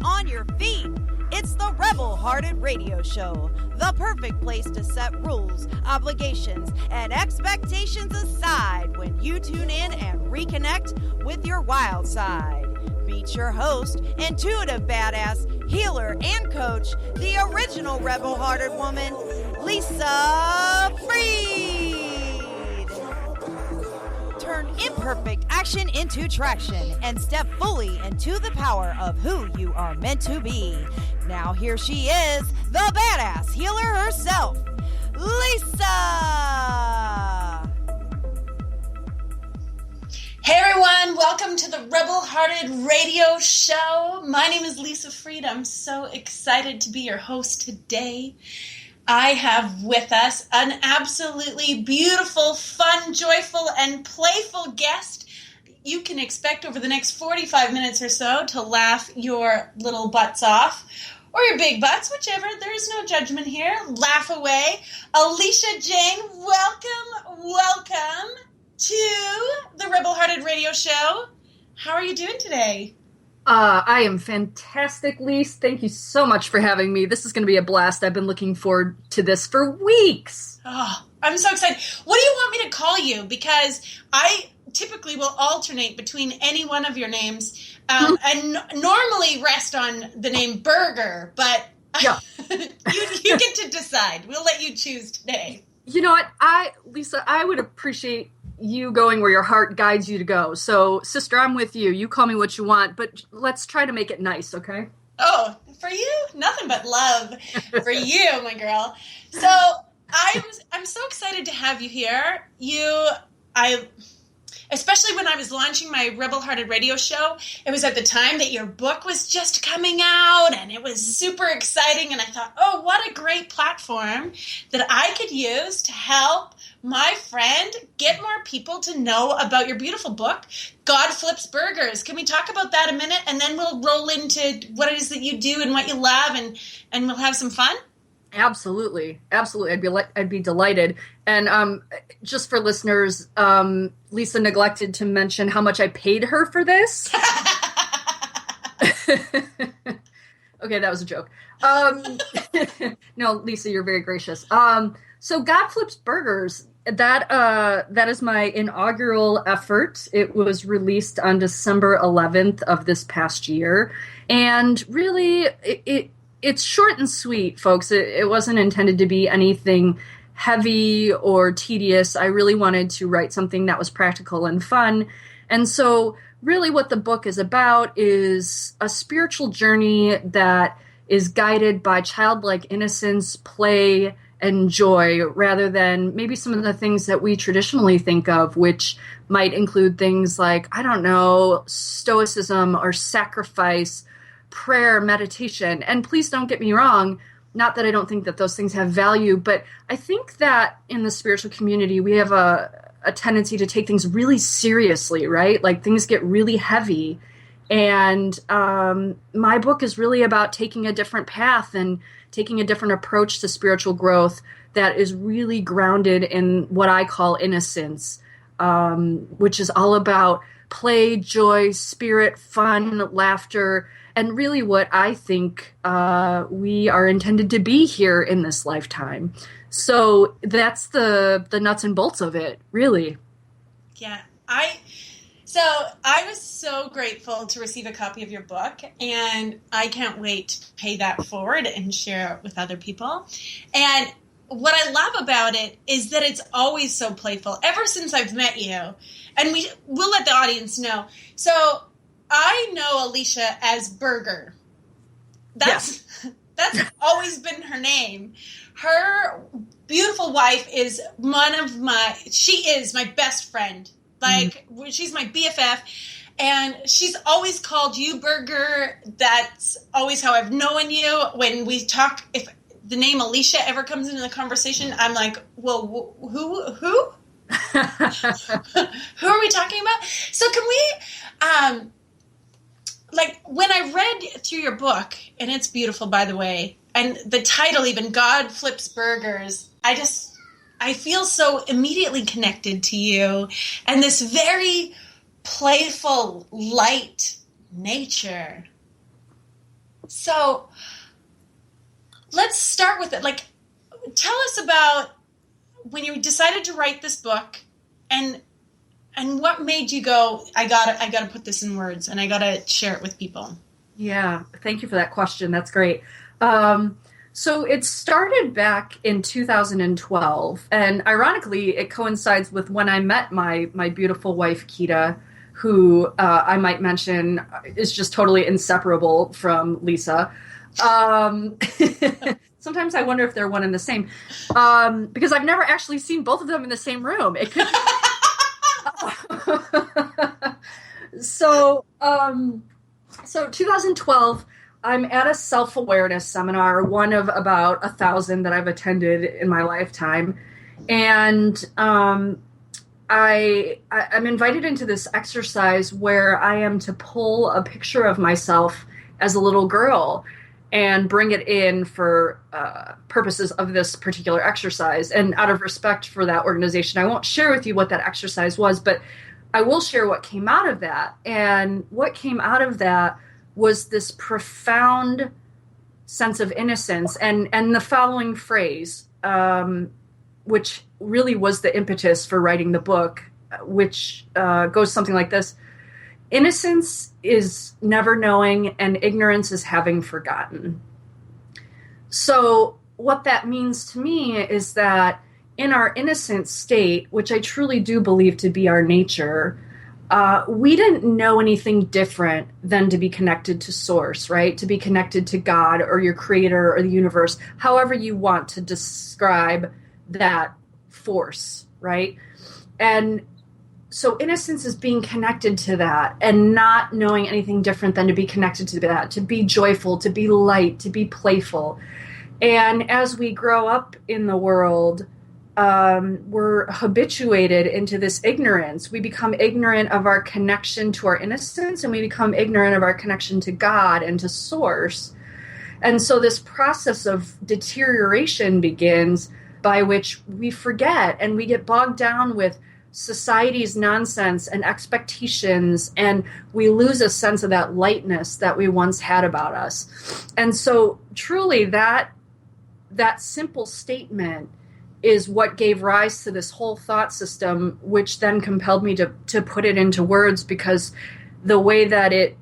on your feet. It's the Rebel Hearted Radio Show, the perfect place to set rules, obligations, and expectations aside when you tune in and reconnect with your wild side. Meet your host, intuitive badass, healer, and coach, the original Rebel Hearted woman, Lisa Friedt. Turn imperfect action into traction and step fully into the power of who you are meant to be. Now here she is, the badass healer herself, Lisa! Hey everyone, welcome to the Rebel Hearted Radio Show. My name is Lisa Friedt. I'm so excited to be your host today. I have with us an absolutely beautiful, fun, joyful, and playful guest you can expect over the next 45 minutes or so to laugh your little butts off, or your big butts, whichever. There's no judgment here. Laugh away. Alissia, Jayne, welcome to the Rebel Hearted Radio Show. How are you doing today? I am fantastic, Lise. Thank you so much for having me. This is going to be a blast. I've been looking forward to this for weeks. Oh, I'm so excited. What do you want me to call you? Because I typically will alternate between any one of your names and normally rest on the name Burger, but yeah. you get to decide. We'll let you choose today. You know what? Lisa, I would appreciate you going where your heart guides you to go. So, sister, I'm with you. You call me what you want, but let's try to make it nice, okay? Oh, for you, nothing but love for you, my girl. So, I'm so excited to have you here. Especially when I was launching my Rebel Hearted Radio Show, it was at the time that your book was just coming out, and it was super exciting, and I thought, oh, what a great platform that I could use to help my friend get more people to know about your beautiful book, God Flips Burgers. Can we talk about that a minute, and then we'll roll into what it is that you do and what you love, and we'll have some fun? Absolutely. I'd be delighted. And just for listeners, Lisa neglected to mention how much I paid her for this. Okay, that was a joke. No, Lisa, you're very gracious. So God Flips Burgers, that is my inaugural effort. It was released on December 11th of this past year. And really, it's short and sweet, folks. It wasn't intended to be anything heavy or tedious. I really wanted to write something that was practical and fun. And so really what the book is about is a spiritual journey that is guided by childlike innocence, play, and joy, rather than maybe some of the things that we traditionally think of, which might include things like, I don't know, stoicism or sacrifice, prayer, meditation. And please don't get me wrong, not that I don't think that those things have value, but I think that in the spiritual community, we have a tendency to take things really seriously, right? Like things get really heavy. And my book is really about taking a different path and taking a different approach to spiritual growth that is really grounded in what I call innocence, which is all about play, joy, spirit, fun, laughter, and really what I think we are intended to be here in this lifetime. So that's the nuts and bolts of it, really. Yeah. I was so grateful to receive a copy of your book, and I can't wait to pay that forward and share it with other people. And what I love about it is that it's always so playful, ever since I've met you. And we'll let the audience know. So I know Alissia as Burger. That's always been her name. Her beautiful wife is she is my best friend. Like, she's my BFF, and she's always called you Burger. That's always how I've known you. When we talk, if the name Alissia ever comes into the conversation, I'm like, well, who? Who are we talking about? So can we, like, when I read through your book, and it's beautiful, by the way, and the title even, God Flips Burgers, I feel so immediately connected to you and this very playful, light nature. So let's start with it. Like, tell us about when you decided to write this book, and what made you go, I gotta put this in words, and I gotta share it with people. Yeah, thank you for that question. That's great. So it started back in 2012, and ironically, it coincides with when I met my beautiful wife, Kita, who I might mention is just totally inseparable from Lisa. Sometimes I wonder if they're one and the same, because I've never actually seen both of them in the same room. It could. So 2012, I'm at a self-awareness seminar, one of about 1,000 that I've attended in my lifetime, and I'm invited into this exercise where I am to pull a picture of myself as a little girl and bring it in for purposes of this particular exercise. And out of respect for that organization, I won't share with you what that exercise was, but I will share what came out of that. And what came out of that was this profound sense of innocence and the following phrase, which really was the impetus for writing the book, which goes something like this. Innocence is never knowing, and ignorance is having forgotten. So what that means to me is that in our innocent state, which I truly do believe to be our nature, we didn't know anything different than to be connected to source, right? To be connected to God or your creator or the universe, however you want to describe that force, right? And so innocence is being connected to that and not knowing anything different than to be connected to that, to be joyful, to be light, to be playful. And as we grow up in the world, we're habituated into this ignorance. We become ignorant of our connection to our innocence, and we become ignorant of our connection to God and to source. And so this process of deterioration begins, by which we forget and we get bogged down with society's nonsense and expectations, and we lose a sense of that lightness that we once had about us. And so truly that simple statement is what gave rise to this whole thought system, which then compelled me to put it into words, because the way that it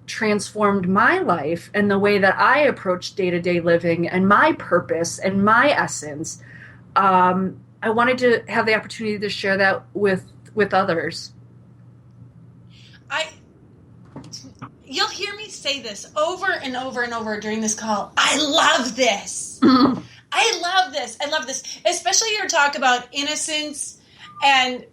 transformed my life and the way that I approach day-to-day living and my purpose and my essence, I wanted to have the opportunity to share that with others. You'll hear me say this over and over and over during this call. I love this. I love this. I love this. Especially your talk about innocence and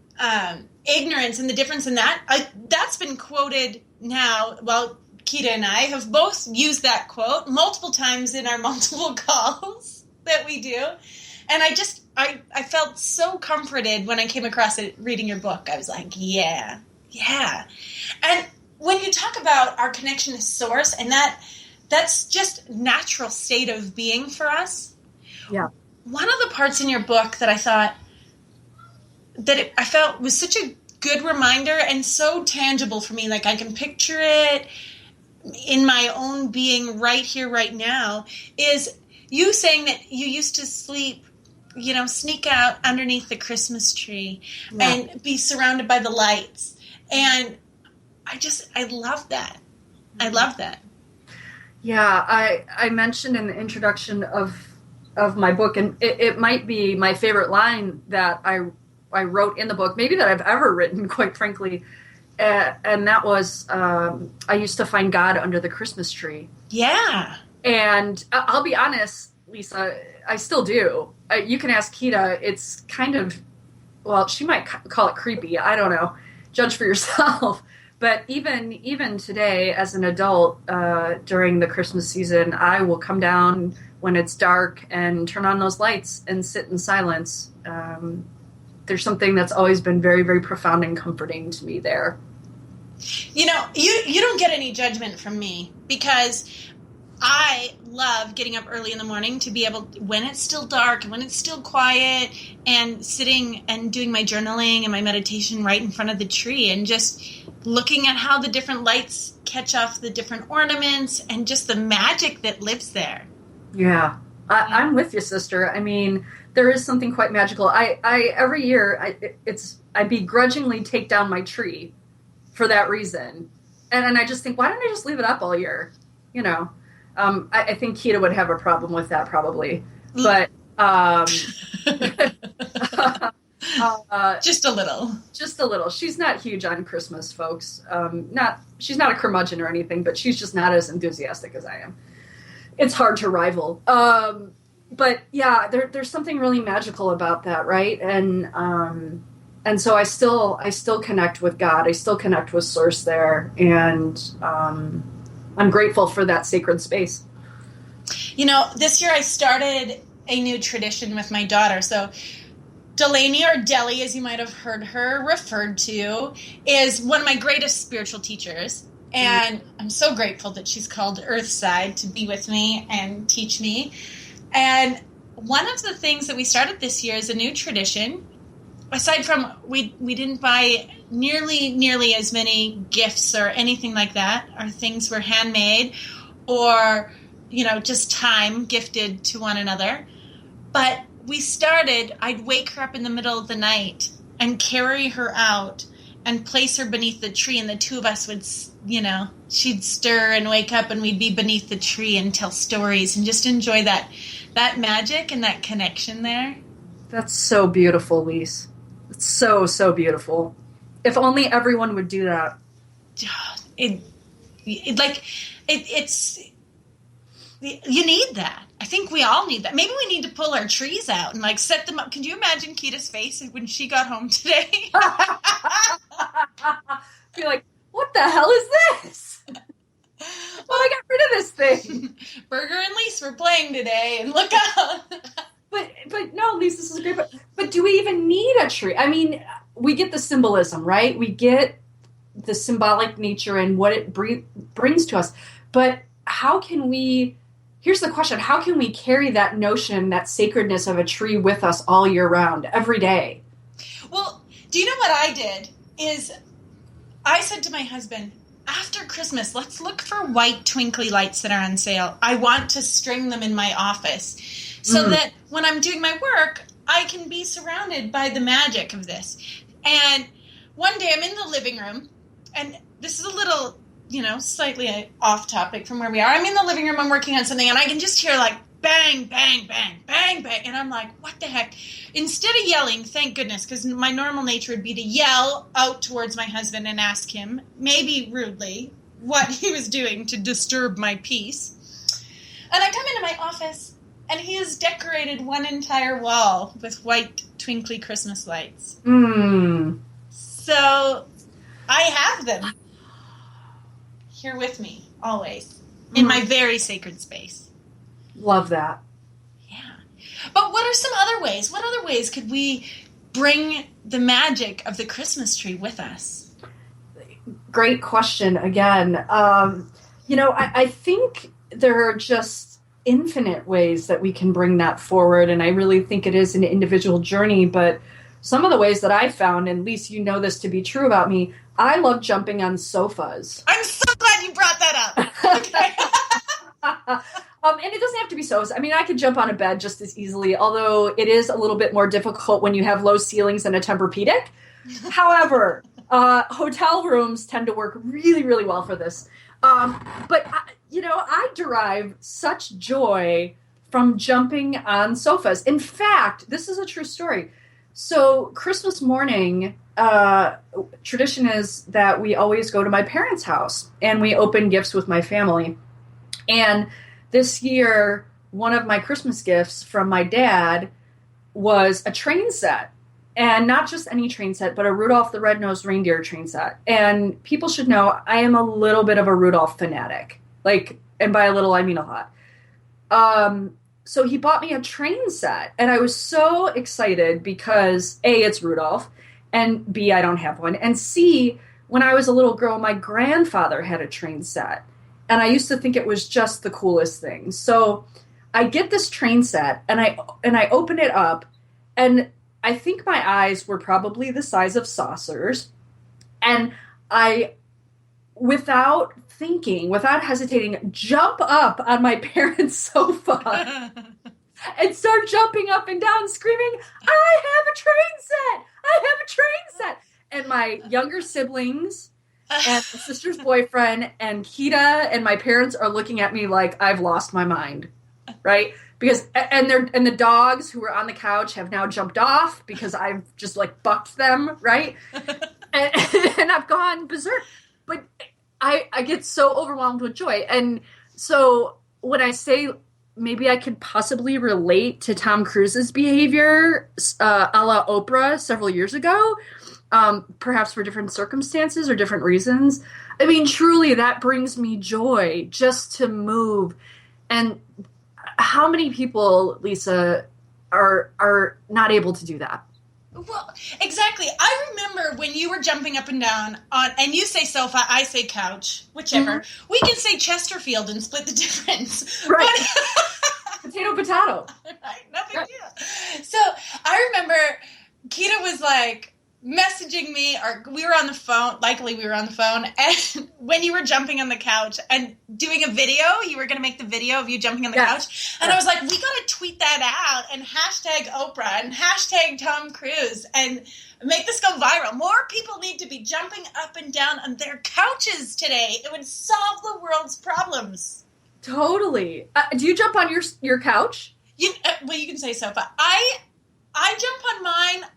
ignorance and the difference in that. That's been quoted now. Well, Kita and I have both used that quote multiple times in our multiple calls that we do. And I felt so comforted when I came across it reading your book. I was like, yeah. And when you talk about our connection to source, and that's just natural state of being for us. Yeah. One of the parts in your book that I thought that I felt was such a good reminder and so tangible for me, like I can picture it in my own being right here, right now, is you saying that you used to sleep, sneak out underneath the Christmas tree and be surrounded by the lights. And I love that. I love that. Yeah, I mentioned in the introduction of my book, and it might be my favorite line that I wrote in the book, maybe that I've ever written, quite frankly, and that was, I used to find God under the Christmas tree. Yeah. And I'll be honest, Lisa, I still do. You can ask Kita. It's kind of, well, she might call it creepy. I don't know. Judge for yourself. But even today, as an adult, during the Christmas season, I will come down when it's dark and turn on those lights and sit in silence. There's something that's always been very, very profound and comforting to me there. You don't get any judgment from me, because I love getting up early in the morning to be able, when it's still dark and when it's still quiet, and sitting and doing my journaling and my meditation right in front of the tree and just looking at how the different lights catch off the different ornaments and just the magic that lives there. Yeah, I'm with you, sister. I mean, there is something quite magical. I every year, I begrudgingly take down my tree for that reason. And I just think, why don't I just leave it up all year? You know, I think Keita would have a problem with that probably, but just a little. Just a little. She's not huge on Christmas, folks. She's not a curmudgeon or anything, but she's just not as enthusiastic as I am. It's hard to rival. But yeah, there's something really magical about that, right? And so I still connect with God. I still connect with Source there, and I'm grateful for that sacred space. You know, this year I started a new tradition with my daughter. So Delaney, or Deli, as you might have heard her referred to, is one of my greatest spiritual teachers. And I'm so grateful that she's called Earthside to be with me and teach me. And one of the things that we started this year is a new tradition. Aside from we didn't buy nearly as many gifts or anything like that. Our things were handmade or, just time gifted to one another. But we started, I'd wake her up in the middle of the night and carry her out and place her beneath the tree, and the two of us would, she'd stir and wake up and we'd be beneath the tree and tell stories and just enjoy that magic and that connection there. That's so beautiful, Lise. It's so, so beautiful. If only everyone would do that. You need that. I think we all need that. Maybe we need to pull our trees out and set them up. Can you imagine Keita's face when she got home today? Be like, what the hell is this? Well, I got rid of this thing. Burger and Lise were playing today, and look out. But no, Lise, this is great. But do we even need a tree? I mean, we get the symbolism, right? We get the symbolic nature and what it brings to us. But how can we... Here's the question. How can we carry that notion, that sacredness of a tree with us all year round, every day? Well, do you know what I did? Is I said to my husband, after Christmas, let's look for white twinkly lights that are on sale. I want to string them in my office so that when I'm doing my work, I can be surrounded by the magic of this. And one day I'm in the living room, and this is a little... slightly off topic from where we are. I'm in the living room, I'm working on something, and I can just hear bang, bang, bang, bang, bang. And I'm like, what the heck? Instead of yelling, thank goodness, because my normal nature would be to yell out towards my husband and ask him, maybe rudely, what he was doing to disturb my peace. And I come into my office, and he has decorated one entire wall with white twinkly Christmas lights. So I have them here with me, always, in my very sacred space. Love that. Yeah. But what are some other ways? What other ways could we bring the magic of the Christmas tree with us? Great question again. I think there are just infinite ways that we can bring that forward, and I really think it is an individual journey, but some of the ways that I found, and Lise, you know this to be true about me, I love jumping on sofas. I'm so glad you brought that up. Okay. And it doesn't have to be sofas. I mean, I could jump on a bed just as easily, although it is a little bit more difficult when you have low ceilings and a Tempur-Pedic. However, hotel rooms tend to work really, really well for this. But I derive such joy from jumping on sofas. In fact, this is a true story. So Christmas morning, tradition is that we always go to my parents' house and we open gifts with my family. And this year, one of my Christmas gifts from my dad was a train set. And not just any train set, but a Rudolph the Red-Nosed Reindeer train set. And people should know I am a little bit of a Rudolph fanatic. And by a little, I mean a lot. So he bought me a train set. And I was so excited because, A, it's Rudolph. And B, I don't have one. And C, when I was a little girl, my grandfather had a train set. And I used to think it was just the coolest thing. So I get this train set and I open it up, and I think my eyes were probably the size of saucers. And I, without thinking, without hesitating, jump up on my parents' sofa and start jumping up and down, screaming, I have a train set! I have a train set! And my younger siblings and my sister's boyfriend and Kita and my parents are looking at me like I've lost my mind, right? Because and the dogs who were on the couch have now jumped off because I've just like bucked them, right? and I've gone berserk. But I get so overwhelmed with joy. And so when I say maybe I could possibly relate to Tom Cruise's behavior a la Oprah several years ago, perhaps for different circumstances or different reasons, I mean, truly that brings me joy just to move. And how many people, Lisa, are not able to do that? Well, exactly. I remember when you were jumping up and down on, and you say sofa, I say couch, whichever. Mm-hmm. We can say Chesterfield and split the difference. Right. Potato. Right. No big deal. So I remember Kita was like messaging me, or we were on the phone, likely we were on the phone, and when you were jumping on the couch and doing a video, you were going to make the video of you jumping on the couch, and I was like, we got to tweet that out, and hashtag Oprah, and hashtag Tom Cruise, and make this go viral. More people need to be jumping up and down on their couches today. It would solve the world's problems. Totally. Do you jump on your couch? Well, you can say sofa. I jump on mine.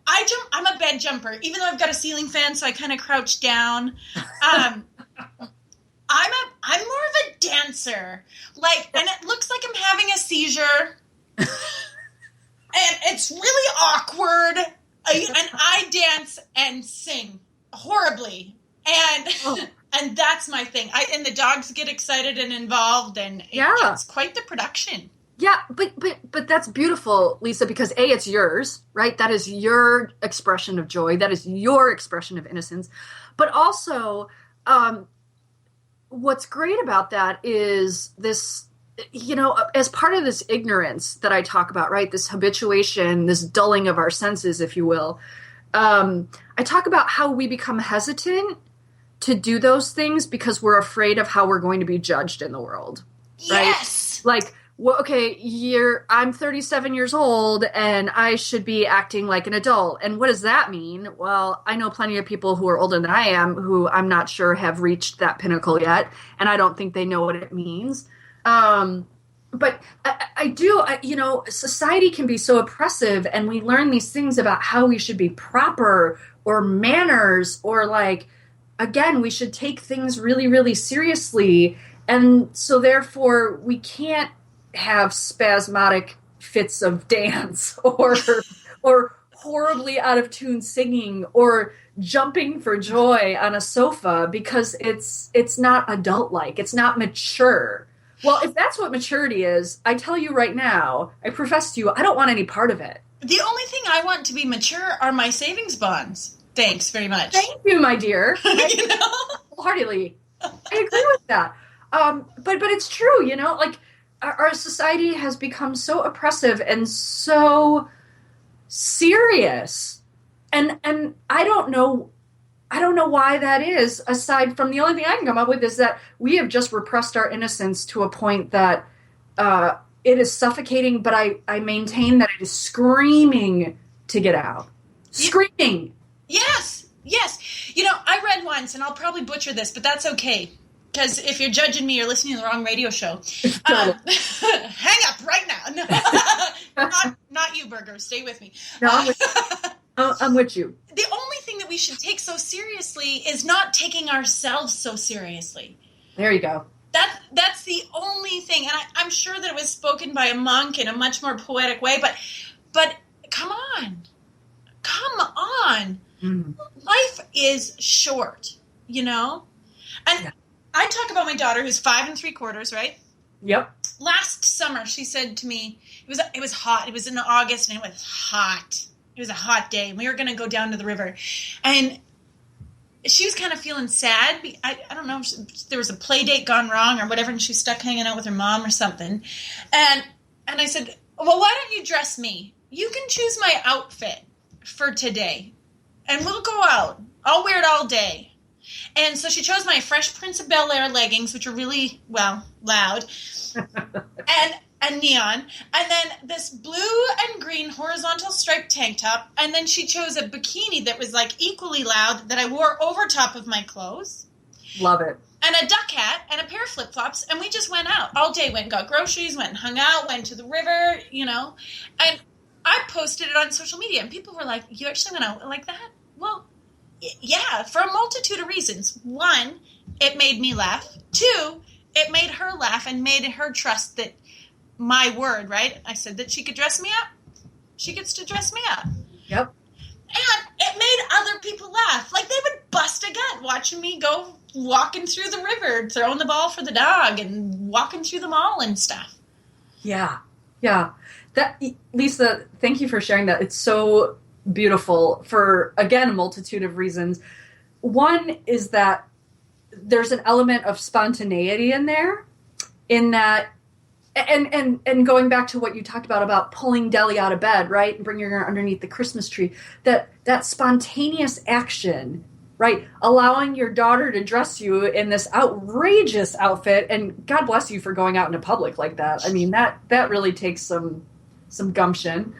I'm a bed jumper, even though I've got a ceiling fan, so I kind of crouch down. I'm more of a dancer. And it looks like I'm having a seizure. And it's really awkward. And I dance and sing horribly. And that's my thing. And the dogs get excited and involved, and it's quite the production. Yeah, but that's beautiful, Lisa, because A, it's yours, right? That is your expression of joy. That is your expression of innocence. But also, what's great about that is this, as part of this ignorance that I talk about, right? This habituation, this dulling of our senses, if you will. I talk about how we become hesitant to do those things because we're afraid of how we're going to be judged in the world, right? Yes! Well, okay, I'm 37 years old and I should be acting like an adult. And what does that mean? Well, I know plenty of people who are older than I am who I'm not sure have reached that pinnacle yet. And I don't think they know what it means. But I do, society can be so oppressive, and we learn these things about how we should be proper or manners or again, we should take things really, really seriously. And so therefore we can't have spasmodic fits of dance or horribly out of tune singing or jumping for joy on a sofa because it's not adult-like. It's not mature. Well, if that's what maturity is, I tell you right now, I profess to you, I don't want any part of it. The only thing I want to be mature are my savings bonds. Thanks very much. Thank you, my dear. Wholeheartedly. I agree with that. But it's true, our society has become so oppressive and so serious. And I don't know why that is, aside from the only thing I can come up with is that we have just repressed our innocence to a point that it is suffocating, but I maintain that it is screaming to get out. Screaming! Yes! I read once, and I'll probably butcher this, but that's okay. Because if you're judging me, you're listening to the wrong radio show. Hang up right now. No. Not you, Burger. Stay with me. No, I'm with you. The only thing that we should take so seriously is not taking ourselves so seriously. There you go. That's the only thing. And I'm sure that it was spoken by a monk in a much more poetic way. But come on. Mm. Life is short, And I talk about my daughter who's 5 3/4, right? Yep. Last summer, she said to me, it was hot. It was in August, and it was hot. It was a hot day, and we were going to go down to the river. And she was kind of feeling sad. I don't know, there was a play date gone wrong or whatever, and she was stuck hanging out with her mom or something. And I said, well, why don't you dress me? You can choose my outfit for today, and we'll go out. I'll wear it all day. And so she chose my Fresh Prince of Bel-Air leggings, which are really, well, loud, and neon, and then this blue and green horizontal striped tank top, and then she chose a bikini that was like equally loud that I wore over top of my clothes. Love it. And a duck hat and a pair of flip-flops, and we just went out all day, went and got groceries, went and hung out, went to the river, and I posted it on social media, and people were like, you actually went out like that? Well, yeah, for a multitude of reasons. One, it made me laugh. Two, it made her laugh and made her trust that my word, right? I said that she could dress me up. She gets to dress me up. Yep. And it made other people laugh. Like, they would bust a gut watching me go walking through the river, throwing the ball for the dog, and walking through the mall and stuff. Yeah. Yeah. Lisa, thank you for sharing that. It's so beautiful for, again, a multitude of reasons. One is that there's an element of spontaneity in there, in that, and going back to what you talked about pulling Deli out of bed, right, and bringing her underneath the Christmas tree, that spontaneous action, right, allowing your daughter to dress you in this outrageous outfit, and God bless you for going out into public like that. I mean, that really takes some gumption.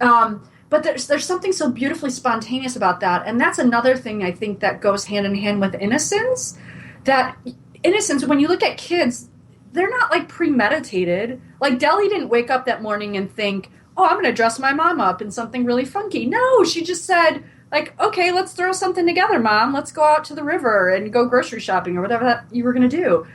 But there's something so beautifully spontaneous about that, and that's another thing I think that goes hand in hand with innocence. That innocence, when you look at kids, they're not like premeditated. Like Deli didn't wake up that morning and think, oh, I'm going to dress my mom up in something really funky. No, she just said, like, okay, let's throw something together, Mom. Let's go out to the river and go grocery shopping or whatever that you were going to do.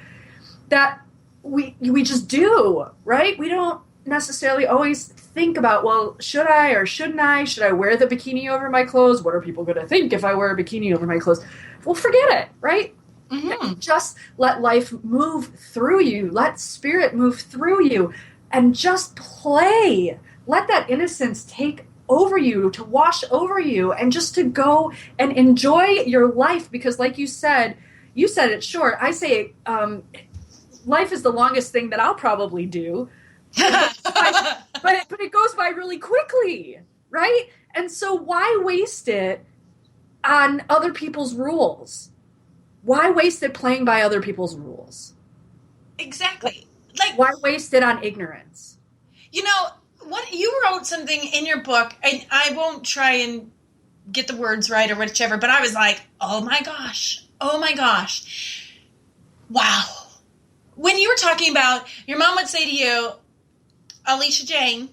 That we just do, right? We don't necessarily always think about, well, should I or shouldn't I? Should I wear the bikini over my clothes? What are people going to think if I wear a bikini over my clothes? Well, forget it, right? Mm-hmm. Just let life move through you. Let spirit move through you and just play. Let that innocence take over you, to wash over you, and just to go and enjoy your life. Because like you said it short. I say life is the longest thing that I'll probably do. but it goes by really quickly, right? And so why waste it on other people's rules? Why waste it playing by other people's rules? Exactly. Like, why waste it on ignorance? What you wrote something in your book, and I won't try and get the words right or whichever, but I was like, oh my gosh, wow. When you were talking about, your mom would say to you, Alissia, Jayne,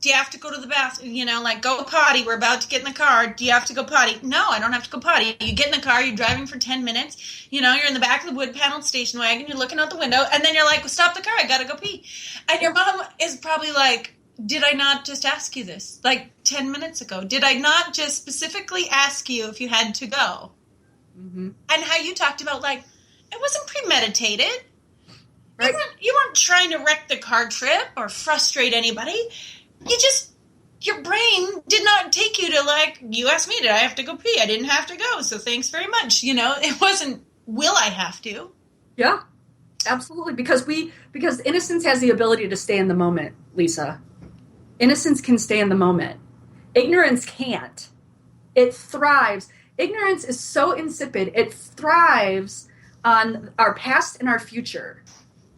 do you have to go to the bathroom? Like, go potty. We're about to get in the car. Do you have to go potty? No, I don't have to go potty. You get in the car. You're driving for 10 minutes. You're in the back of the wood-paneled station wagon. You're looking out the window. And then you're like, well, stop the car. I got to go pee. And your mom is probably like, did I not just ask you this? Like 10 minutes ago. Did I not just specifically ask you if you had to go? Mm-hmm. And how you talked about, like, it wasn't premeditated. Right. You weren't trying to wreck the car trip or frustrate anybody. Your brain did not take you to, like, you asked me, did I have to go pee? I didn't have to go, so thanks very much. It wasn't, will I have to? Yeah, absolutely. Because innocence has the ability to stay in the moment, Lisa. Innocence can stay in the moment. Ignorance can't. It thrives. Ignorance is so insipid. It thrives on our past and our future.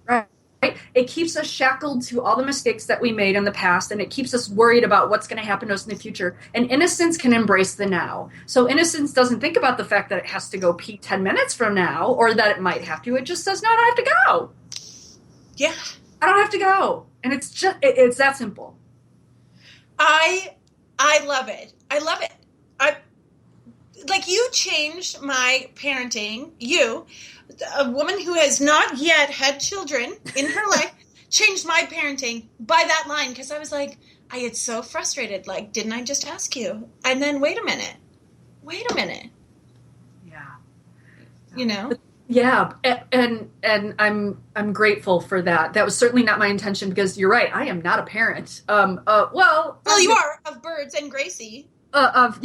Right? It keeps us shackled to all the mistakes that we made in the past, and it keeps us worried about what's going to happen to us in the future. And innocence can embrace the now. So innocence doesn't think about the fact that it has to go pee 10 minutes from now, or that it might have to. It just says, no, I don't have to go. Yeah. I don't have to go. And it's that simple. I love it. I love it. You changed my parenting. You, a woman who has not yet had children in her life, changed my parenting by that line, because I was like, I get so frustrated. Like, didn't I just ask you? And then wait a minute. Yeah. Yeah, and I'm grateful for that. That was certainly not my intention, because you're right. I am not a parent. Well, you are, of birds and Gracie. Of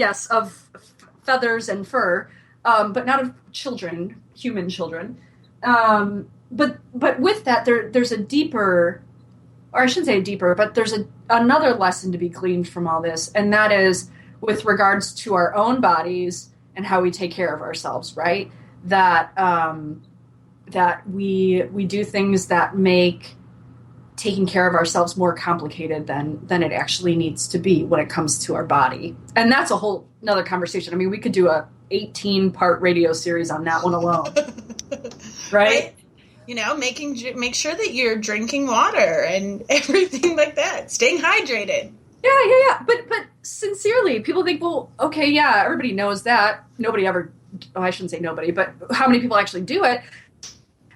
feathers and fur. but not of children, human children. But with that, there's a deeper, or I shouldn't say a deeper, but there's another lesson to be gleaned from all this, and that is with regards to our own bodies and how we take care of ourselves, right? That we do things that make taking care of ourselves more complicated than it actually needs to be when it comes to our body. And that's a whole another conversation. I mean, we could do a 18-part radio series on that one alone. Right? Make sure that you're drinking water and everything like that. Staying hydrated. Yeah. But sincerely, people think, well, okay, yeah, everybody knows that. Nobody ever, I shouldn't say nobody, but how many people actually do it?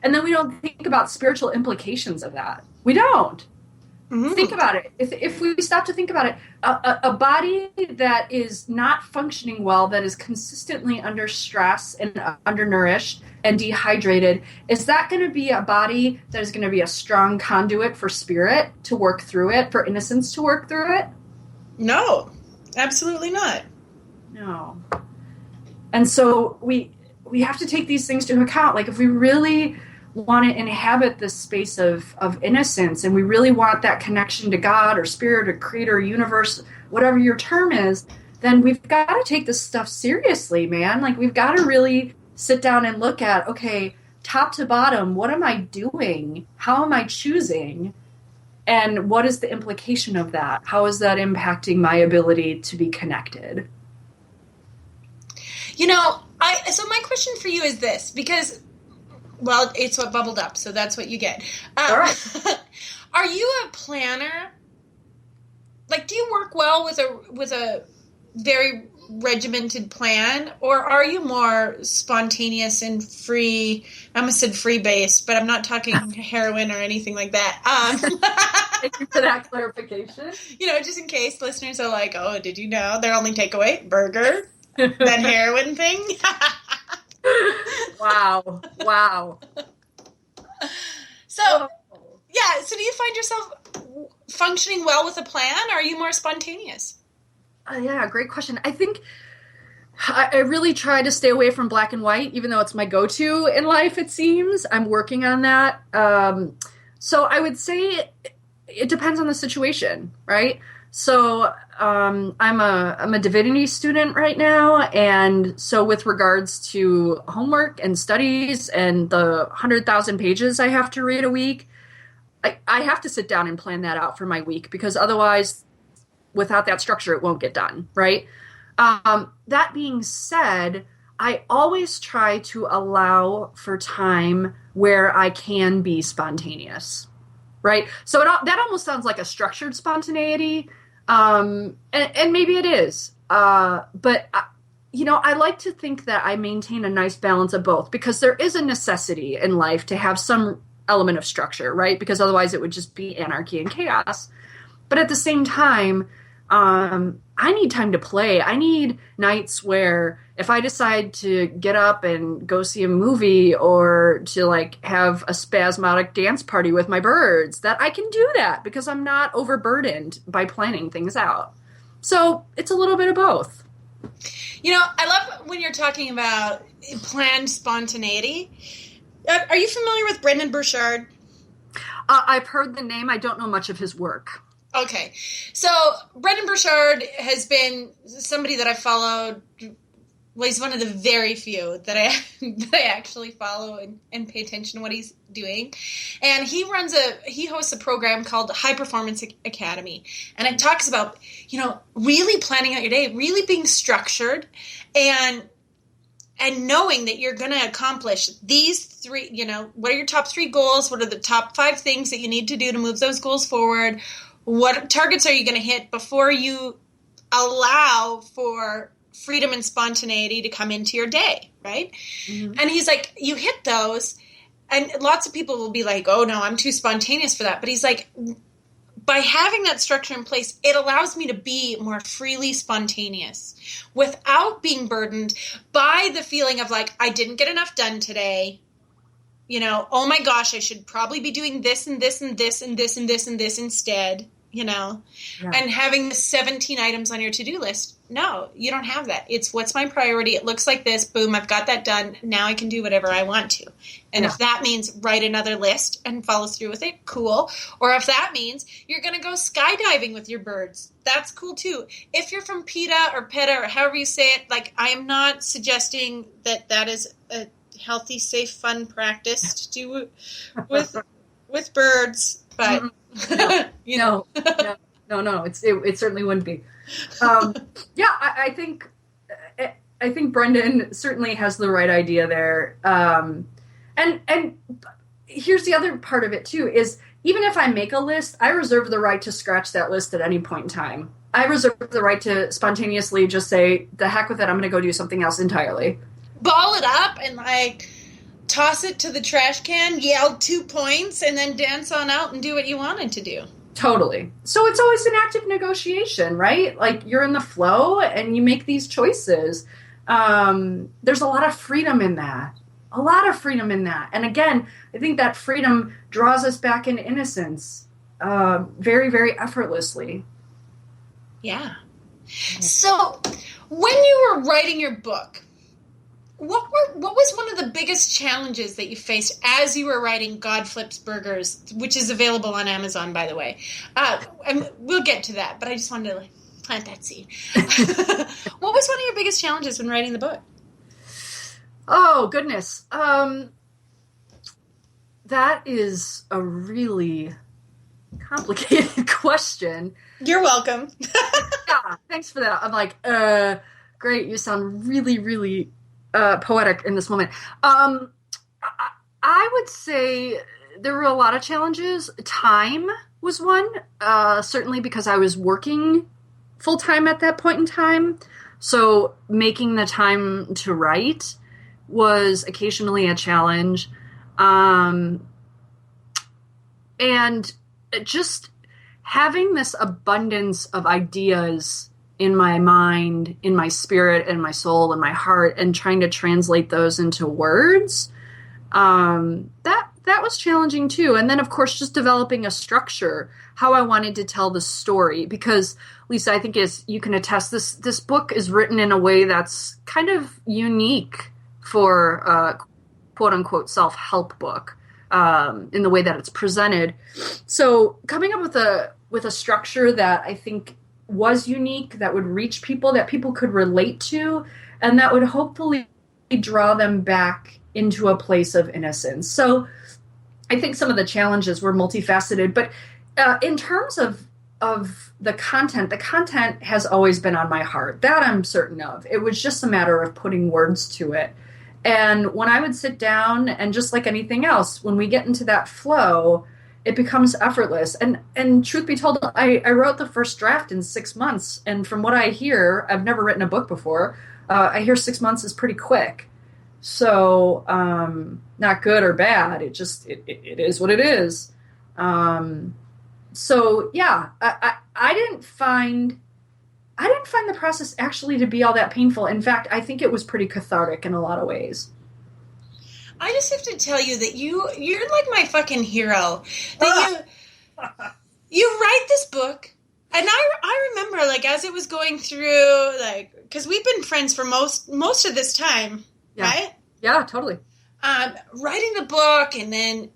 And then we don't think about spiritual implications of that. We don't. Mm-hmm. Think about it. If we stop to think about it, a body that is not functioning well, that is consistently under stress and undernourished and dehydrated, is that going to be a body that is going to be a strong conduit for spirit to work through it, for innocence to work through it? No, absolutely not. No. And so we have to take these things to account. Like, if we really want to inhabit this space of innocence, and we really want that connection to God or spirit or creator or universe, whatever your term is, then we've got to take this stuff seriously, man. Like, we've got to really sit down and look at, okay, top to bottom, what am I doing? How am I choosing? And what is the implication of that? How is that impacting my ability to be connected? So my question for you is this, because, well, it's what bubbled up, so that's what you get. All right. Are you a planner? Like, do you work well with a very regimented plan, or are you more spontaneous and free? I almost said free-based, but I'm not talking heroin or anything like that. Thank you for that clarification. Just in case listeners are like, oh, did you know their only takeaway? Burger? That heroin thing? Wow. So do you find yourself functioning well with a plan, or are you more spontaneous? Yeah, great question. I think I really try to stay away from black and white, even though it's my go-to in life, it seems. I'm working on that. So I would say it depends on the situation, right? So I'm a divinity student right now, and so with regards to homework and studies and the 100,000 pages I have to read a week, I have to sit down and plan that out for my week, because otherwise, without that structure, it won't get done, right? That being said, I always try to allow for time where I can be spontaneous, right? So that almost sounds like a structured spontaneity, and maybe it is. But I like to think that I maintain a nice balance of both, because there is a necessity in life to have some element of structure, right? Because otherwise it would just be anarchy and chaos. But at the same time, I need time to play. I need nights where if I decide to get up and go see a movie, or to have a spasmodic dance party with my birds, that I can do that because I'm not overburdened by planning things out. So it's a little bit of both. I love when you're talking about planned spontaneity. Are you familiar with Brendon Burchard? I've heard the name. I don't know much of his work. Okay. So Brendon Burchard has been somebody that I followed. Well, he's one of the very few that I actually follow and pay attention to what he's doing. And he hosts a program called High Performance Academy. And it talks about, really planning out your day, really being structured, and knowing that you're going to accomplish these three, what are your top 3 goals? What are the top 5 things that you need to do to move those goals forward? What targets are you going to hit before you allow for freedom and spontaneity to come into your day, right? Mm-hmm. And he's like, you hit those, and lots of people will be like, oh, no, I'm too spontaneous for that. But he's like, by having that structure in place, it allows me to be more freely spontaneous without being burdened by the feeling of I didn't get enough done today. Oh my gosh, I should probably be doing this and this and this and this and this and this instead. and having the 17 items on your to-do list. No, you don't have that. It's what's my priority. It looks like this. Boom, I've got that done. Now I can do whatever I want to. And if that means write another list and follow through with it, cool. Or if that means you're going to go skydiving with your birds, that's cool too. If you're from PETA or PETA or however you say it, like, I am not suggesting that is a healthy, safe, fun practice to do with birds, but no, it certainly wouldn't be. I think Brendan certainly has the right idea there. And here's the other part of it too, is even if I make a list, I reserve the right to scratch that list at any point in time. I reserve the right to spontaneously just say, the heck with it, I'm going to go do something else entirely. Ball it up and toss it to the trash can, yell 2 points, and then dance on out and do what you wanted to do. Totally. So it's always an active negotiation, right? Like, you're in the flow and you make these choices. There's a lot of freedom in that. And again, I think that freedom draws us back into innocence very, very effortlessly. Yeah. So when you were writing your book, what was one of the biggest challenges that you faced as you were writing God Flips Burgers, which is available on Amazon, by the way? And we'll get to that, but I just wanted to plant that seed. What was one of your biggest challenges when writing the book? Oh, goodness. That is a really complicated question. You're welcome. Yeah, thanks for that. I'm like, great. You sound really, really poetic in this moment. I would say there were a lot of challenges. Time was one, certainly because I was working full-time at that point in time. So making the time to write was occasionally a challenge. And just having this abundance of ideas in my mind, in my spirit, in my soul, in my heart, and trying to translate those into words, that was challenging too. And then, of course, just developing a structure, how I wanted to tell the story. Because, Lisa, I think as you can attest, this book is written in a way that's kind of unique for a quote-unquote self-help book, in the way that it's presented. So coming up with a structure that I think was unique, that would reach people, that people could relate to, and that would hopefully draw them back into a place of innocence. So I think some of the challenges were multifaceted, but in terms of the content has always been on my heart. That I'm certain of. It was just a matter of putting words to it. And when I would sit down, and just like anything else, when we get into that flow, it becomes effortless. And truth be told, I wrote the first draft in 6 months. And from what I hear, I've never written a book before. I hear 6 months is pretty quick. So not good or bad. It is what it is. So yeah, I didn't find the process actually to be all that painful. In fact, I think it was pretty cathartic in a lot of ways. I just have to tell you that you're like my fucking hero. That you write this book, and I remember, like, as it was going through, like, because we've been friends for most of this time, right? Yeah, totally. Writing the book, and then,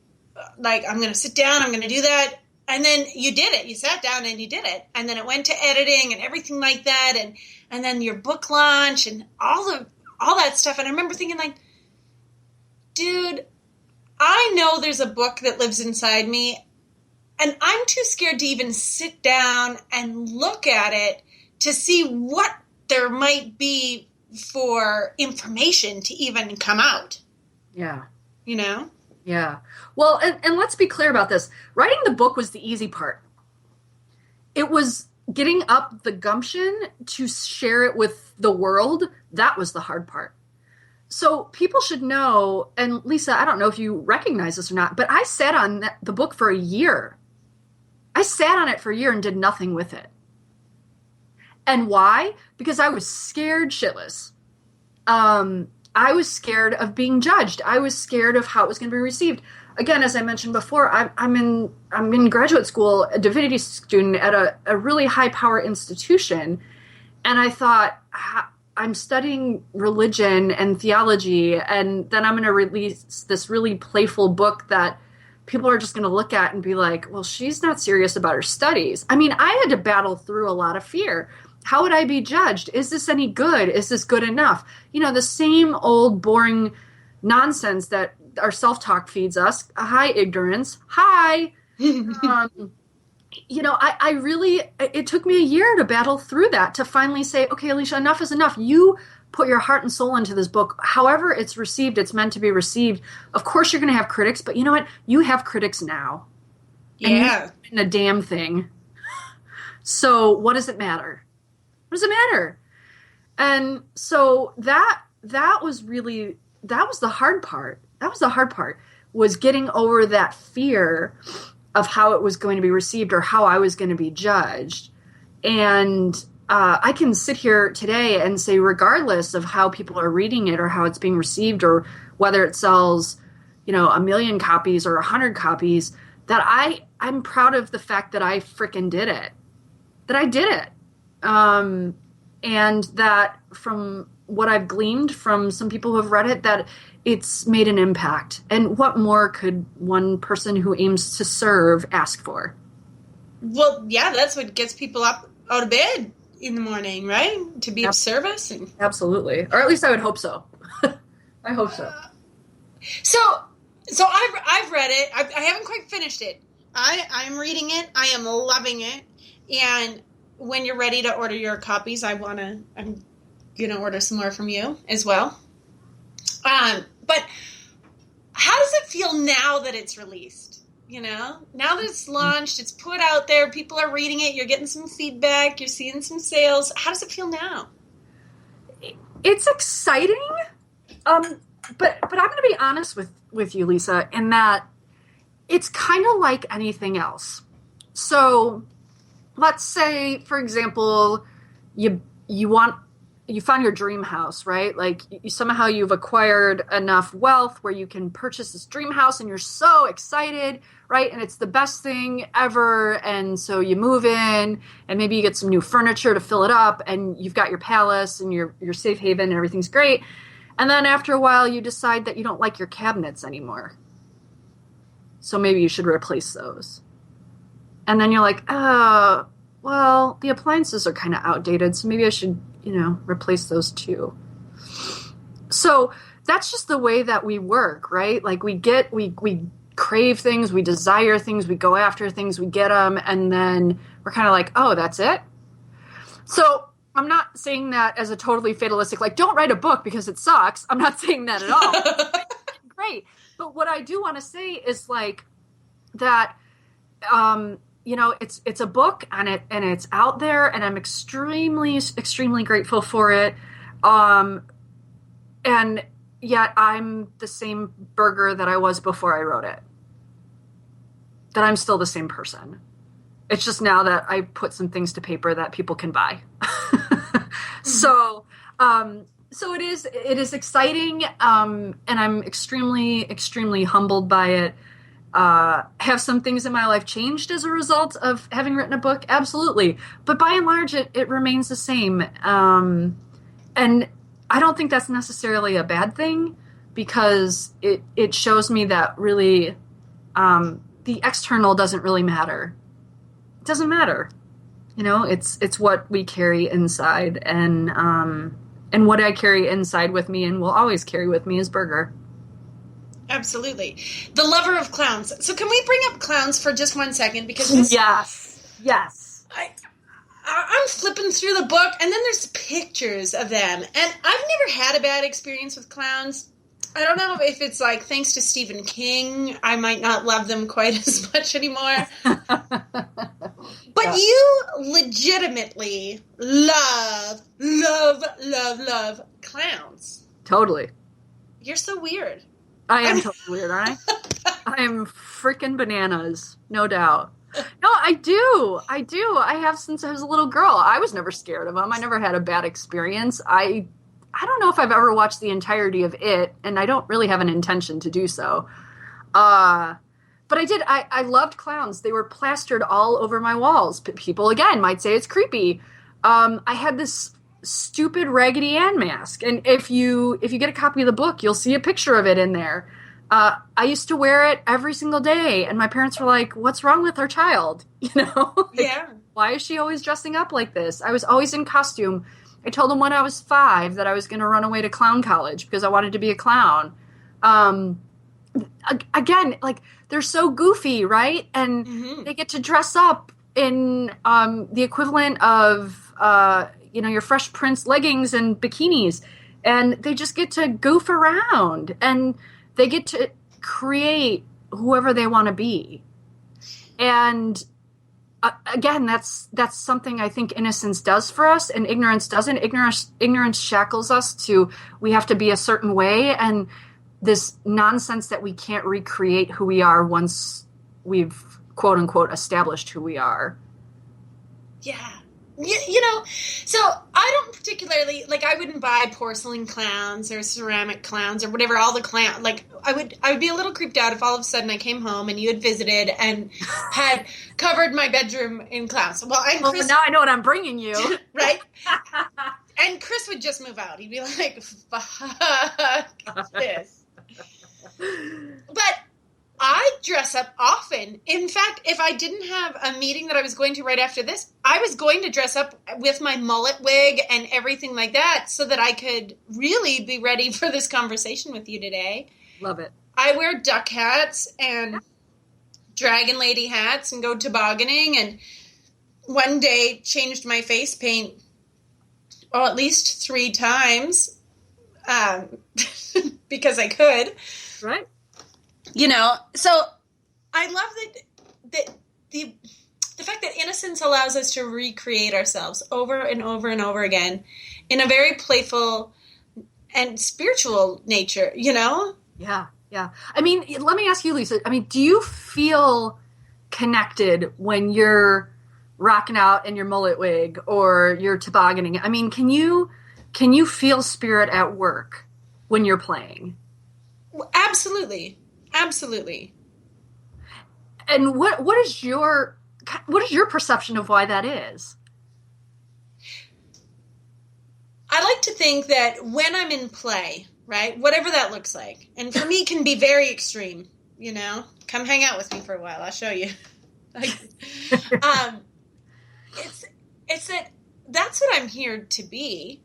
like, I'm going to sit down, I'm going to do that. And then you did it. You sat down and you did it. And then it went to editing and everything like that. And then your book launch and all that stuff. And I remember thinking, like, dude, I know there's a book that lives inside me, and I'm too scared to even sit down and look at it to see what there might be for information to even come out. Yeah. You know? Yeah. Well, and let's be clear about this. Writing the book was the easy part. It was getting up the gumption to share it with the world. That was the hard part. So people should know, and Lisa, I don't know if you recognize this or not, but I sat on the book for a year. I sat on it for a year and did nothing with it. And why? Because I was scared shitless. I was scared of being judged. I was scared of how it was going to be received. Again, as I mentioned before, I'm in graduate school, a divinity student at a really high power institution, and I thought, I'm studying religion and theology, and then I'm going to release this really playful book that people are just going to look at and be like, well, she's not serious about her studies. I mean, I had to battle through a lot of fear. How would I be judged? Is this any good? Is this good enough? The same old boring nonsense that our self-talk feeds us. Hi, ignorance. Hi. I really, it took me a year to battle through that, to finally say, okay, Alissia, enough is enough. You put your heart and soul into this book. However it's received, it's meant to be received. Of course you're going to have critics, but you know what? You have critics now. Yeah. And a damn thing. So what does it matter? What does it matter? And so that was the hard part. That was the hard part, was getting over that fear of how it was going to be received or how I was going to be judged. And I can sit here today and say, regardless of how people are reading it or how it's being received or whether it sells, 1 million copies or 100 copies, that I'm proud of the fact that I frickin' did it. That I did it. And that from what I've gleaned from some people who have read it, that it's made an impact. And what more could one person who aims to serve ask for? Well, yeah, that's what gets people up out of bed in the morning, right? To be of service. Absolutely. Or at least I would hope so. I hope so. So I've read it. I haven't quite finished it. I'm reading it. I am loving it. And when you're ready to order your copies, I'm going to order some more from you as well. But how does it feel now that it's released? Now that it's launched, it's put out there, people are reading it, you're getting some feedback, you're seeing some sales. How does it feel now? It's exciting. But I'm going to be honest with you, Lisa, in that it's kind of like anything else. So let's say, for example, you found your dream house, right? Like somehow you've acquired enough wealth where you can purchase this dream house and you're so excited, right? And it's the best thing ever. And so you move in and maybe you get some new furniture to fill it up and you've got your palace and your safe haven and everything's great. And then after a while you decide that you don't like your cabinets anymore. So maybe you should replace those. And then you're like, well, the appliances are kind of outdated, so maybe I should, replace those too. So that's just the way that we work, right? Like we crave things, we desire things, we go after things, we get them, and then we're kind of like, oh, that's it? So I'm not saying that as a totally fatalistic, like, don't write a book because it sucks. I'm not saying that at all. Great. But what I do want to say is like that, it's a book and it's out there and I'm extremely, extremely grateful for it. And yet I'm the same burger that I was before I wrote it. That I'm still the same person. It's just now that I put some things to paper that people can buy. So it is exciting. And I'm extremely, extremely humbled by it. Have some things in my life changed as a result of having written a book? Absolutely. But by and large, it remains the same. And I don't think that's necessarily a bad thing because it shows me that really the external doesn't really matter. It doesn't matter. It's what we carry inside. And what I carry inside with me and will always carry with me is Burger. Absolutely. The lover of clowns. So can we bring up clowns for just 1 second? Because this, Yes. I'm flipping through the book, and then there's pictures of them. And I've never had a bad experience with clowns. I don't know if it's like, thanks to Stephen King, I might not love them quite as much anymore. But you legitimately love clowns. Totally. You're so weird. I am totally weird, aren't I? I am freaking bananas, no doubt. No, I do. I have since I was a little girl. I was never scared of them. I never had a bad experience. I I don't know if I've ever watched the entirety of it, and I don't really have an intention to do so. But I did. I loved clowns. They were plastered all over my walls. People, again, might say it's creepy. I had this stupid Raggedy Ann mask, and if you get a copy of the book, you'll see a picture of it in there. I used to wear it every single day, and my parents were like, "What's wrong with our child?" You know? Like, Yeah. why is she always dressing up like this? I was always in costume. I told them when I was 5 that I was going to run away to clown college because I wanted to be a clown. Again, like, they're so goofy, right? And they get to dress up in the equivalent of, your Fresh Prince leggings and bikinis. And they just get to goof around. And they get to create whoever they want to be. And again, that's something I think innocence does for us, and ignorance doesn't. Ignorance shackles us to, we have to be a certain way, and this nonsense that we can't recreate who we are once we've, quote unquote, established who we are. Yeah. So I don't particularly, like, I wouldn't buy porcelain clowns or ceramic clowns or whatever, all the clown, like, I would be a little creeped out if all of a sudden I came home and you had visited and had covered my bedroom in clowns. Well, Chris, now I know what I'm bringing you. Right? And Chris would just move out. He'd be like, fuck this. But I dress up often. In fact, if I didn't have a meeting that I was going to right after this, I was going to dress up with my mullet wig and everything like that so that I could really be ready for this conversation with you today. Love it. I wear duck hats and dragon lady hats and go tobogganing, and one day changed my face paint at least 3 times because I could. Right. So I love that the fact that innocence allows us to recreate ourselves over and over and over again in a very playful and spiritual nature, Yeah, yeah. I mean, let me ask you, Lisa. I mean, do you feel connected when you're rocking out in your mullet wig or you're tobogganing? I mean, can you feel spirit at work when you're playing? Absolutely. Absolutely. And what is your perception of why that is? I like to think that when I'm in play, right, whatever that looks like, and for me it can be very extreme, come hang out with me for a while, I'll show you. It's that that's what I'm here to be,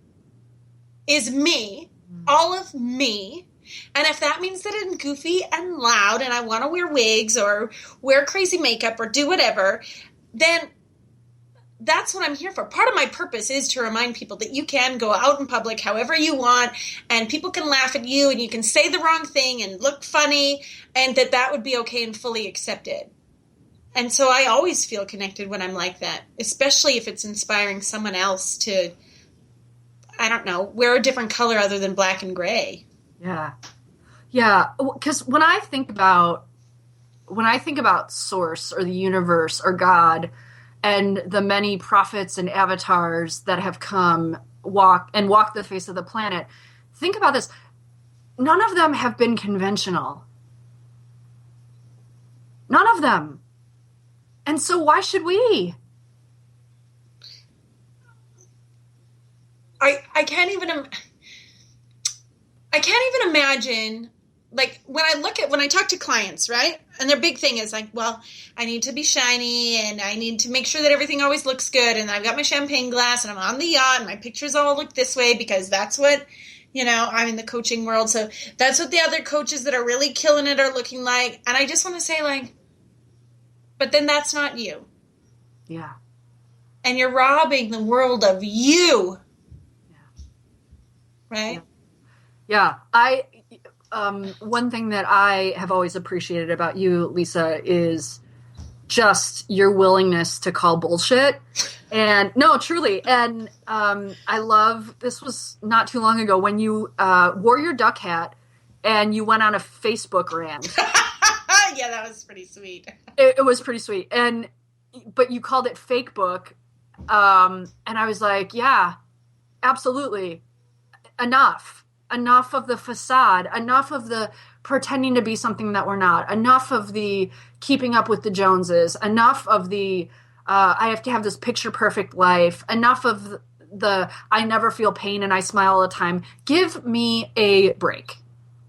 is me, all of me. And if that means that I'm goofy and loud and I want to wear wigs or wear crazy makeup or do whatever, then that's what I'm here for. Part of my purpose is to remind people that you can go out in public however you want, and people can laugh at you, and you can say the wrong thing and look funny, and that would be okay and fully accepted. And so I always feel connected when I'm like that, especially if it's inspiring someone else to, I don't know, wear a different color other than black and gray. Yeah. Yeah. Because when I think about Source or the universe or God and the many prophets and avatars that have come walk the face of the planet, think about this. None of them have been conventional. None of them. And so why should we? I can't even imagine, like, when I talk to clients, right? And their big thing is like, well, I need to be shiny and I need to make sure that everything always looks good. And I've got my champagne glass and I'm on the yacht and my pictures all look this way because that's what, I'm in the coaching world. So that's what the other coaches that are really killing it are looking like. And I just want to say, like, but then that's not you. Yeah. And you're robbing the world of you. Yeah. Right? Yeah. One thing that I have always appreciated about you, Lisa, is just your willingness to call bullshit. And no, truly. And I love, this was not too long ago when you wore your duck hat and you went on a Facebook rant. Yeah, that was pretty sweet. It was pretty sweet. But you called it fake book. And I was like, yeah, absolutely. enough of the facade, enough of the pretending to be something that we're not, enough of the keeping up with the Joneses, enough of the I have to have this picture perfect life, enough of the I never feel pain and I smile all the time. Give me a break.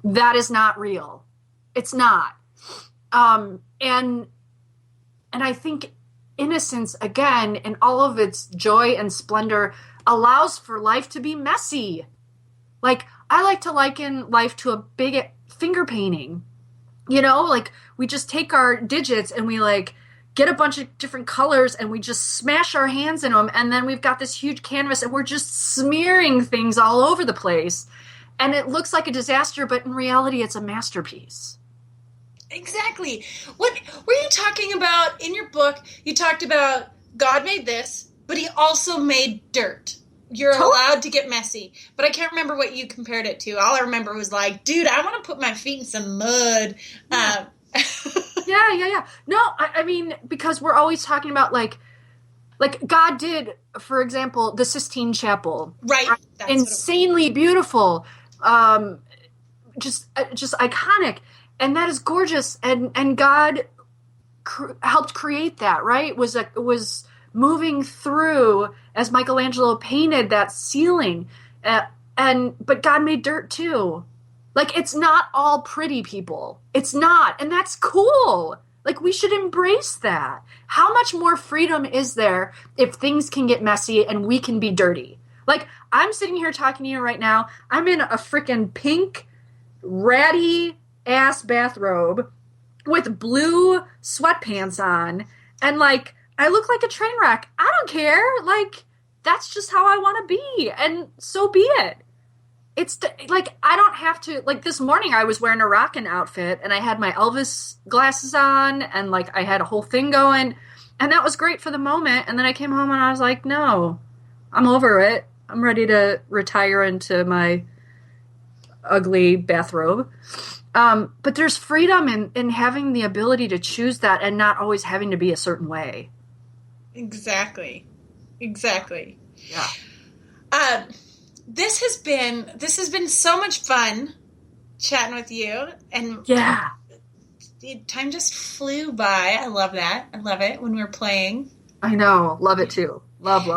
That is not real. It's not. And I think innocence, again, in all of its joy and splendor, allows for life to be messy. Like, I like to liken life to a big finger painting. You know, like, we just take our digits and we, like, get a bunch of different colors and we just smash our hands in them, and then we've got this huge canvas and we're just smearing things all over the place. And it looks like a disaster, but in reality, it's a masterpiece. Exactly. What were you talking about in your book? You talked about God made this, but he also made dirt. You're allowed to get messy. But I can't remember what you compared it to. All I remember was like, dude, I want to put my feet in some mud. Yeah. Yeah. No, I mean, because we're always talking about like God did, for example, the Sistine Chapel. Right. That's insanely beautiful. Just iconic. And that is gorgeous. And God helped create that, right? Was moving through as Michelangelo painted that ceiling. But God made dirt too. Like, it's not all pretty, people. It's not. And that's cool. Like, we should embrace that. How much more freedom is there if things can get messy and we can be dirty? Like, I'm sitting here talking to you right now. I'm in a freaking pink, ratty ass bathrobe with blue sweatpants on. And, like, I look like a train wreck. I don't care. Like, that's just how I want to be. And so be it. It's like, I don't have to, like, this morning I was wearing a rockin' outfit and I had my Elvis glasses on and, like, I had a whole thing going, and that was great for the moment. And then I came home and I was like, no, I'm over it. I'm ready to retire into my ugly bathrobe. But there's freedom in having the ability to choose that and not always having to be a certain way. Exactly. Yeah. This has been so much fun chatting with you, and yeah, time just flew by. I love that. I love it when we're playing. I know, love it too. Love.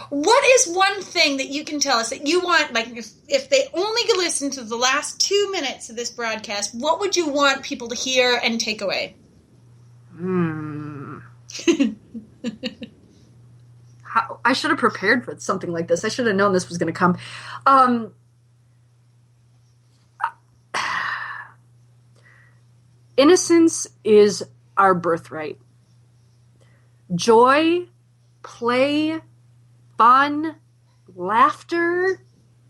What is one thing that you can tell us that you want, like, if they only could listen to the last 2 minutes of this broadcast, what would you want people to hear and take away? I should have prepared for something like this. I should have known this was going to come. Innocence is our birthright. Joy, play, fun, laughter,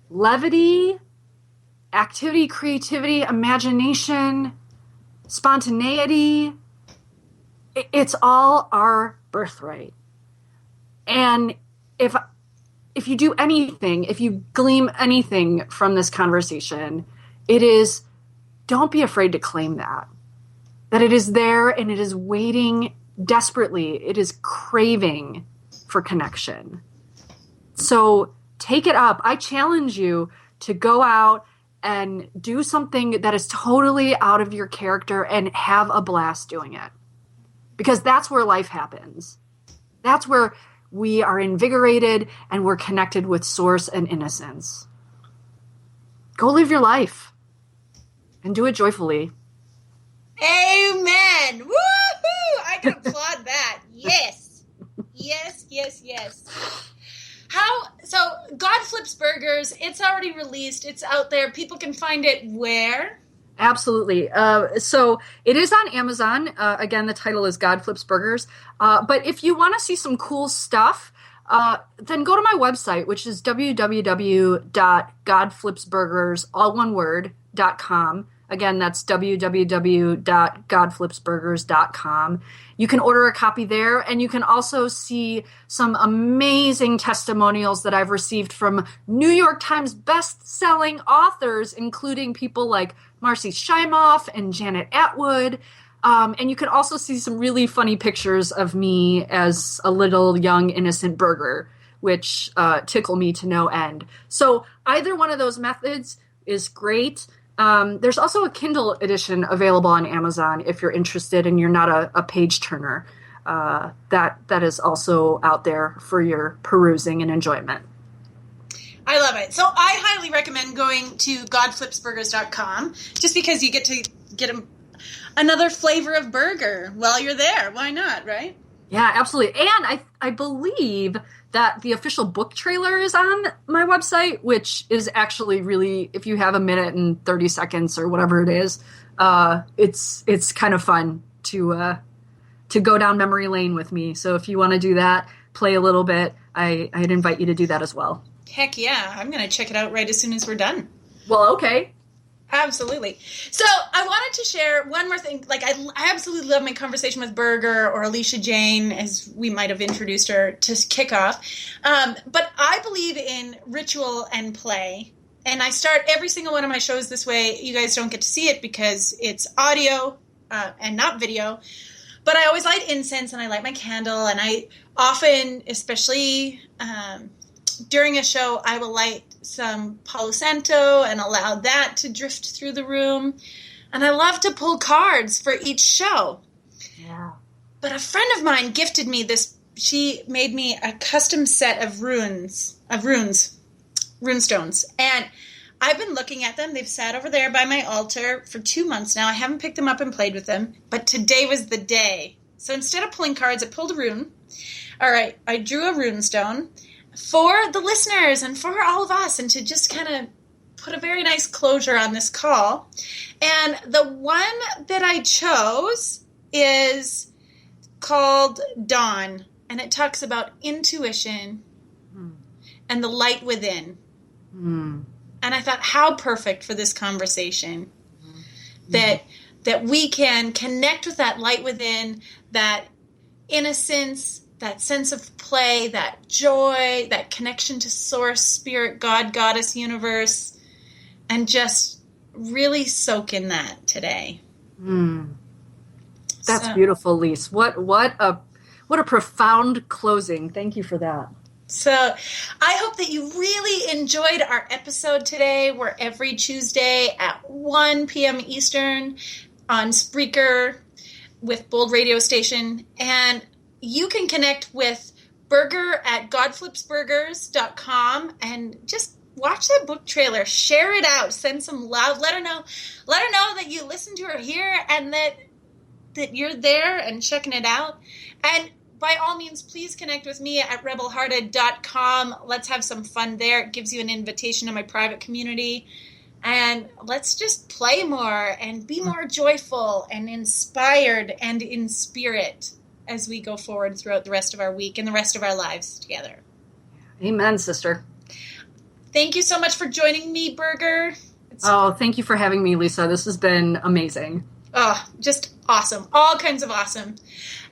levity, activity, creativity, imagination, spontaneity. It's all our birthright. And if you do anything, if you glean anything from this conversation, it is, don't be afraid to claim that it is there and it is waiting desperately. It is craving for connection. So take it up. I challenge you to go out and do something that is totally out of your character and have a blast doing it. Because that's where life happens. That's where we are invigorated and we're connected with source and innocence. Go live your life and do it joyfully. Amen. Woohoo! I can applaud that. Yes. So God Flips Burgers, it's already released. It's out there. People can find it where? Absolutely. So it is on Amazon. Again, the title is God Flips Burgers. But if you want to see some cool stuff, then go to my website, which is www.godflipsburgers.com. Again, that's www.godflipsburgers.com. You can order a copy there, and you can also see some amazing testimonials that I've received from New York Times best-selling authors, including people like Marcy Shimoff and Janet Atwood. And you can also see some really funny pictures of me as a little young innocent burger, which tickle me to no end. So either one of those methods is great. There's also a Kindle edition available on Amazon if you're interested and you're not a page turner. That is also out there for your perusing and enjoyment. I love it. So I highly recommend going to godflipsburgers.com just because you get to get another flavor of burger while you're there. Why not, right? Yeah, absolutely. And I believe that the official book trailer is on my website, which is actually really, if you have a minute and 30 seconds or whatever it is, it's kind of fun to go down memory lane with me. So if you want to do that, play a little bit, I'd invite you to do that as well. Heck yeah. I'm going to check it out right as soon as we're done. Well, okay. Absolutely. So I wanted to share one more thing. Like, I absolutely love my conversation with Berger, or Alissia Jayne, as we might have introduced her, to kick off. But I believe in ritual and play. And I start every single one of my shows this way. You guys don't get to see it because it's audio and not video. But I always light incense and I light my candle. And I often, especially during a show, I will light some Palo Santo and allow that to drift through the room. And I love to pull cards for each show. Yeah. But a friend of mine gifted me this. She made me a custom set of runestones. And I've been looking at them. They've sat over there by my altar for 2 months now. I haven't picked them up and played with them. But today was the day. So instead of pulling cards, I pulled a rune. All right, I drew a runestone for the listeners and for all of us, and to just kind of put a very nice closure on this call. And the one that I chose is called Dawn, and it talks about intuition and the light within. And I thought, how perfect for this conversation that we can connect with that light within, that innocence, that sense of play, that joy, that connection to source, spirit, God, goddess, universe, and just really soak in that today. That's beautiful, Lise. What a profound closing. Thank you for that. So I hope that you really enjoyed our episode today. We're every Tuesday at 1 p.m. Eastern on Spreaker with Bold Radio Station. And you can connect with Berger at godflipsburgers.com and just watch that book trailer. Share it out. Send some love. Let her know that you listened to her here and that you're there and checking it out. And by all means, please connect with me at rebelhearted.com. Let's have some fun there. It gives you an invitation to my private community. And let's just play more and be more joyful and inspired and in spirit as we go forward throughout the rest of our week and the rest of our lives together. Amen, sister. Thank you so much for joining me, Berger. Thank you for having me, Lisa. This has been amazing. Oh, just awesome. All kinds of awesome.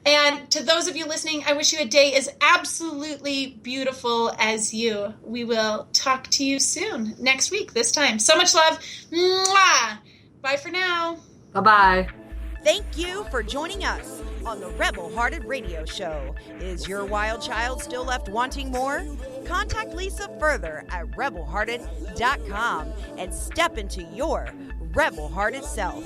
And to those of you listening, I wish you a day as absolutely beautiful as you. We will talk to you soon, next week, this time. So much love. Mwah! Bye for now. Bye-bye. Thank you for joining us on the Rebel Hearted Radio Show. Is your wild child still left wanting more? Contact Lisa further at rebelhearted.com and step into your rebel-hearted self.